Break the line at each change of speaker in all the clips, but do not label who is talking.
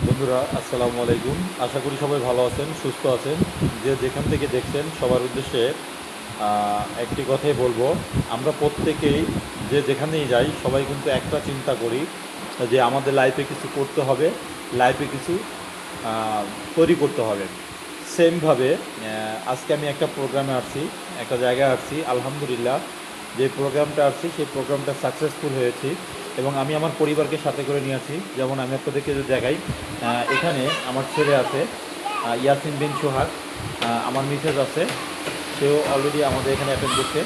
বন্ধুরা আসসালামু আলাইকুম। আশা করি সবাই ভালো আছেন, সুস্থ আছেন। যে যেখান থেকে দেখছেন সবার উদ্দেশ্যে একটি কথাই বলবো, আমরা প্রত্যেকেই যে যেখানেই যাই সবাই কিন্তু একটা চিন্তা করি যে আমাদের লাইফে কিছু করতে হবে, লাইফে কিছু আহ, তৈরি করতে হবে। সেমভাবে আজকে আমি একটা প্রোগ্রামে আসছি, একটা জায়গায় আসছি, আলহামদুলিল্লাহ যে প্রোগ্রামটা আসছি সেই প্রোগ্রামটা সাকসেসফুল হয়েছি এবং আমি আমার পরিবারকে সাথে করে নিয়ে আসি। যেমন আমি আপনাদেরকে যে দেখাই, এখানে আমার ছেলে আছে, ইয়াসিন বিন সোহাগ, আমার মিসেস আছে, সেও অলরেডি আমাদের এখানে অ্যাটেন্ড করছে।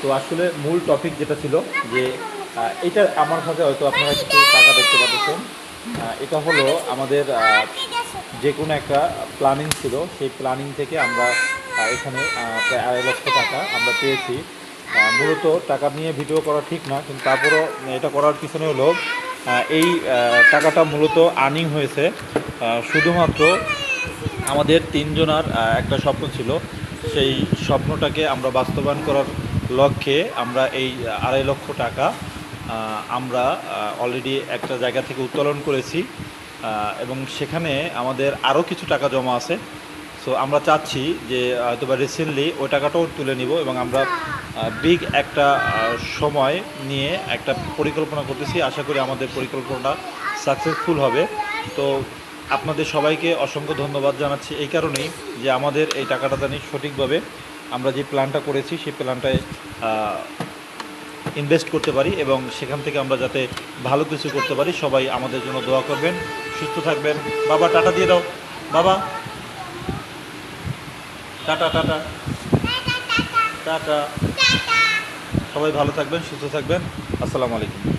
তো আসলে মূল টপিক যেটা ছিল যে এটা আমার সাথে হয়তো আপনারা কিছু টাকা দেখতে পাচ্ছেন। এটা হলো আমাদের যে কোনো একটা প্ল্যানিং ছিল, সেই প্ল্যানিং থেকে আমরা এখানে প্রায় 2.5 লক্ষ টাকা আমরা পেয়েছি। মূলত টাকা নিয়ে ভিডিও করা ঠিক না, কিন্তু তারপরও এটা করার পিছনে হলো এই টাকাটা মূলত আর্নিং হয়েছে শুধুমাত্র আমাদের তিনজনার একটা স্বপ্ন ছিল। সেই স্বপ্নটাকে আমরা বাস্তবায়ন করার লক্ষ্যে আমরা এই 2.5 লক্ষ টাকা আমরা অলরেডি একটা জায়গা থেকে উত্তোলন করেছি এবং সেখানে আমাদের আরও কিছু টাকা জমা আছে। সো আমরা চাচ্ছি যে হয়তোবা রিসেন্টলি ওই টাকাটাও তুলে নিব এবং আমরা বিগ একটা সময় নিয়ে একটা পরিকল্পনা করতেছি। আশা করি আমাদের পরিকল্পনাটা সাকসেসফুল হবে। তো আপনাদের সবাইকে অসংখ্য ধন্যবাদ জানাচ্ছি এই কারণেই যে আমাদের এই টাকাটা জানি সঠিকভাবে আমরা যে প্ল্যানটা করেছি সেই প্ল্যানটায় ইনভেস্ট করতে পারি এবং সেখান থেকে আমরা যাতে ভালো কিছু করতে পারি। সবাই আমাদের জন্য দোয়া করবেন, সুস্থ থাকবেন। বাবা টাটা দিয়ে দাও, বাবা টাটা টাটা টাটা। সবাই ভালো থাকবেন, সুস্থ থাকবেন। আসসালামু আলাইকুম।